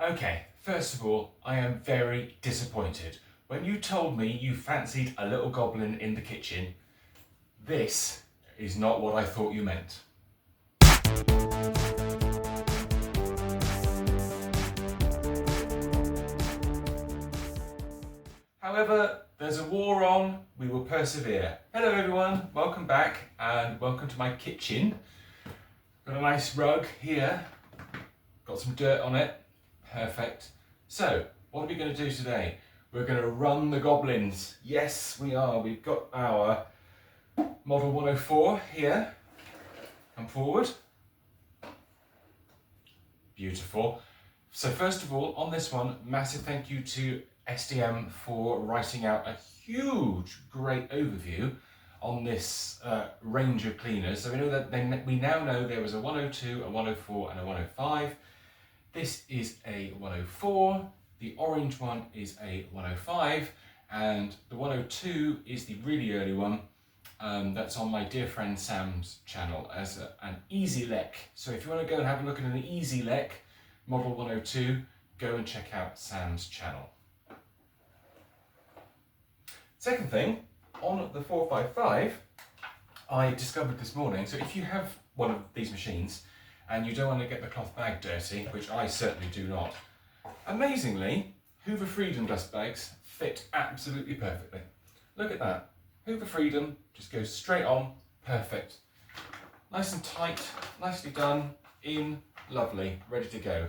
Okay, first of all, I am very disappointed. When you told me you fancied a little goblin in the kitchen, this is not what I thought you meant. However, there's a war on, we will persevere. Hello everyone, welcome back and welcome to my kitchen. Got a nice rug here, got some dirt on it, perfect. So, what are we going to do today? We're going to run the Goblins. Yes, we are. We've got our Model 104 here. Come forward. Beautiful. So first of all, on this one, massive thank you to SDM for writing out a huge, great overview on this range of cleaners. So we know that we now know there was a 102, a 104 and a 105. This is a 104, the orange one is a 105, and the 102 is the really early one that's on my dear friend Sam's channel as an easy lek. So if you want to go and have a look at an easy lek, Model 102, go and check out Sam's channel. Second thing, on the 455, I discovered this morning, so if you have one of these machines and you don't want to get the cloth bag dirty, which I certainly do not, amazingly, Hoover Freedom dust bags fit absolutely perfectly. Look at that. Hoover Freedom just goes straight on, perfect. Nice and tight, nicely done, in, lovely, ready to go.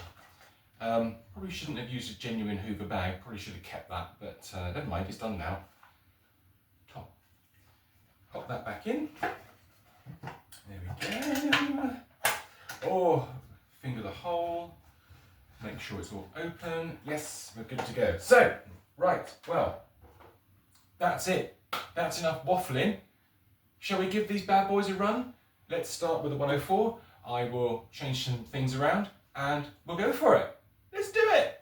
Probably shouldn't have used a genuine Hoover bag, probably should have kept that, but never mind, it's done now. Pop that back in. There we go. Oh, finger the hole. Make sure it's all open. Yes, we're good to go. So, right, well, that's it. That's enough waffling. Shall we give these bad boys a run? Let's start with the 104. I will change some things around and we'll go for it. Let's do it.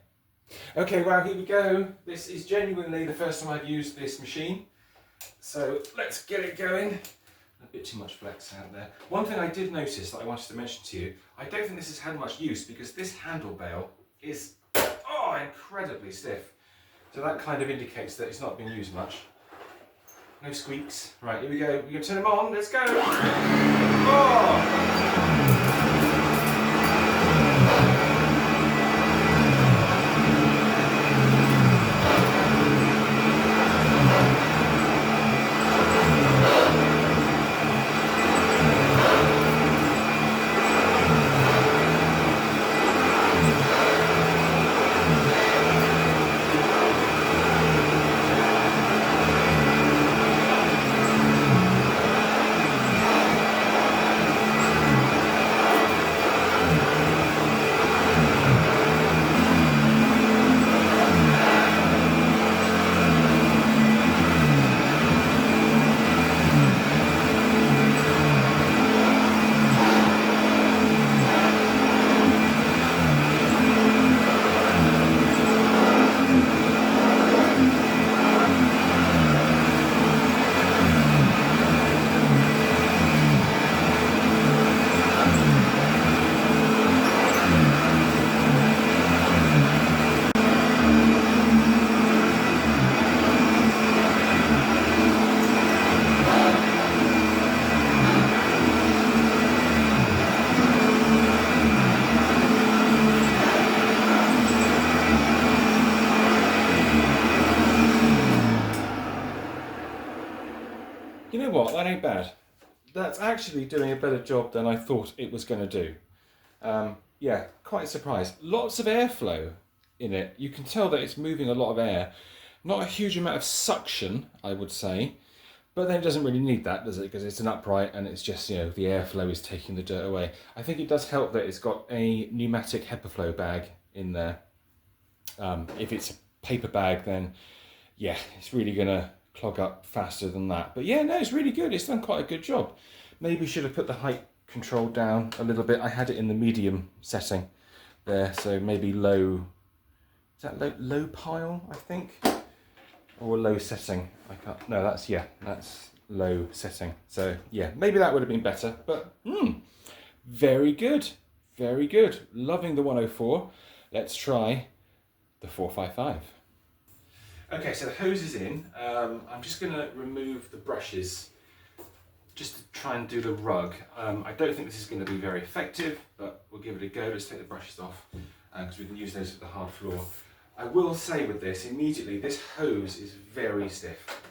Okay, well, here we go. This is genuinely the first time I've used this machine. So let's get it going. A bit too much flex out there. One thing I did notice that I wanted to mention to you, I don't think this has had much use because this handle bail is incredibly stiff. So that kind of indicates that it's not been used much. No squeaks. Right, here we go. We're going to turn them on. Let's go. Oh! You know what, that ain't bad. That's actually doing a better job than I thought it was going to do. Yeah, quite surprised. Lots of airflow in it. You can tell that it's moving a lot of air. Not a huge amount of suction, I would say. But then it doesn't really need that, does it? Because it's an upright and it's just, the airflow is taking the dirt away. I think it does help that it's got a pneumatic HEPA flow bag in there. If it's a paper bag, then yeah, it's really going to clog up faster than that. But yeah, no, it's really good. It's done quite a good job. Maybe should have put the height control down a little bit. I had it in the medium setting there, so maybe low. Is that low pile, I think? Or low setting? I can't. No, that's low setting. So yeah, maybe that would have been better. But very good, very good. Loving the 104. let's try the 455. Okay, so the hose is in. I'm just going to remove the brushes just to try and do the rug. I don't think this is going to be very effective, but we'll give it a go. Let's take the brushes off because we can use those for the hard floor. I will say with this, immediately, this hose is very stiff.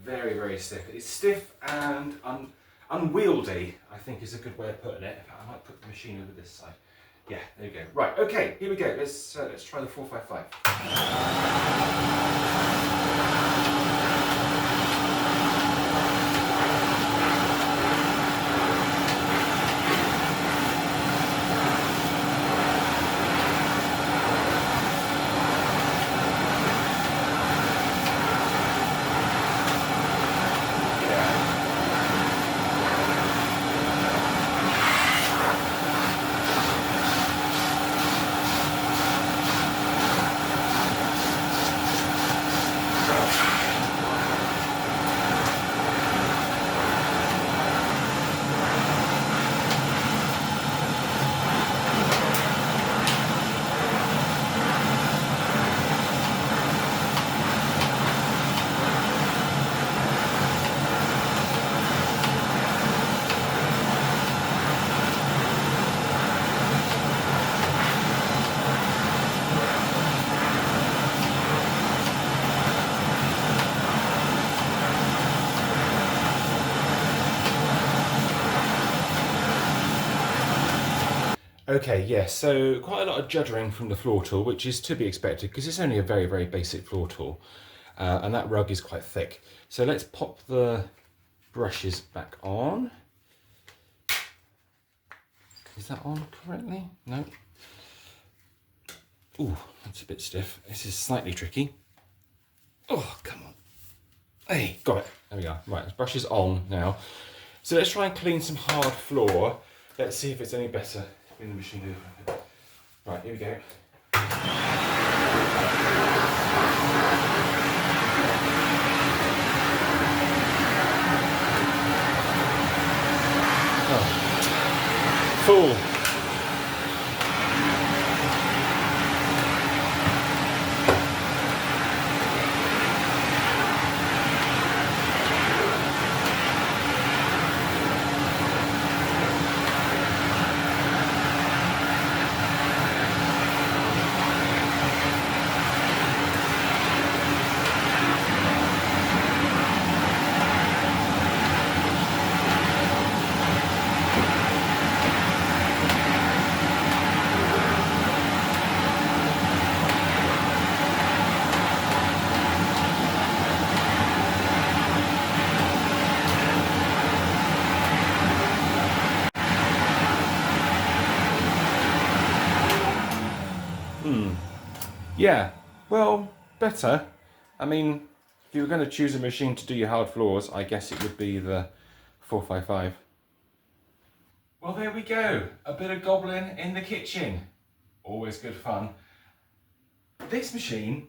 Very, very stiff. It's stiff and unwieldy, I think is a good way of putting it. I might put the machine over this side. Yeah, there you go. Right, okay, here we go. Let's try the 455. Okay, yes, so quite a lot of juddering from the floor tool, which is to be expected because it's only a very, very basic floor tool. And that rug is quite thick. So let's pop the brushes back on. Is that on correctly? No. Ooh, that's a bit stiff. This is slightly tricky. Oh, come on. Hey, got it. There we are. Right, the brush is on now. So let's try and clean some hard floor. Let's see if it's any better in the machine. Right, here we go. Oh. Full. Yeah, well, better. I mean, if you were going to choose a machine to do your hard floors, I guess it would be the 455. Well, there we go. A bit of Goblin in the kitchen. Always good fun. This machine,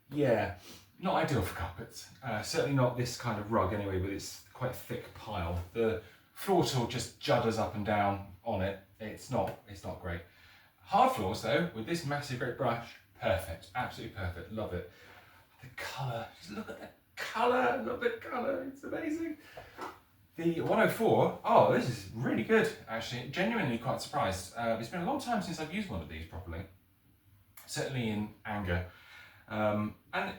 yeah, not ideal for carpets. Certainly not this kind of rug anyway, with its quite thick pile. The floor tool just judders up and down on it. It's not great. Hard floors though, with this massive great brush, perfect, absolutely perfect, love it. The colour, just look at the colour, love the colour, it's amazing. The 104, oh, this is really good, actually, genuinely quite surprised. It's been a long time since I've used one of these properly, certainly in anger. And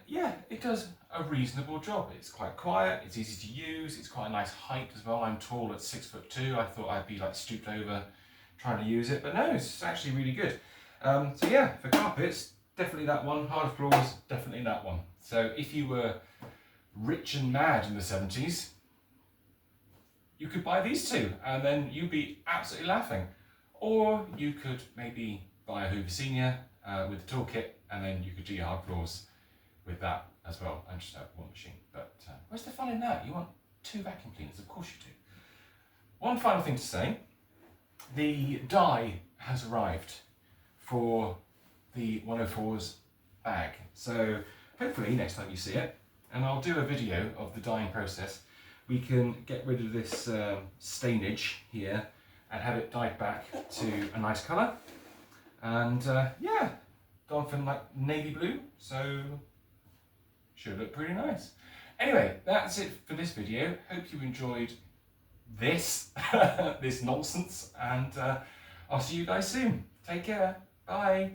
yeah, it does a reasonable job. It's quite quiet, it's easy to use, it's quite a nice height as well. I'm tall at 6'2". I thought I'd be like stooped over trying to use it, but no, it's actually really good. So yeah, for carpets, definitely that one. Hard floors, definitely that one. So if you were rich and mad in the 70s, you could buy these two and then you'd be absolutely laughing. Or you could maybe buy a Hoover Senior with the toolkit, and then you could do your hard floors with that as well, and just have one machine. But where's the fun in that? You want two vacuum cleaners, of course you do. One final thing to say, the die has arrived for the 104's bag. So hopefully next time you see it, and I'll do a video of the dyeing process, we can get rid of this stainage here and have it dyed back to a nice colour. And yeah, gone for like navy blue, so should look pretty nice. Anyway, that's it for this video. Hope you enjoyed this, this nonsense, and I'll see you guys soon. Take care. Bye.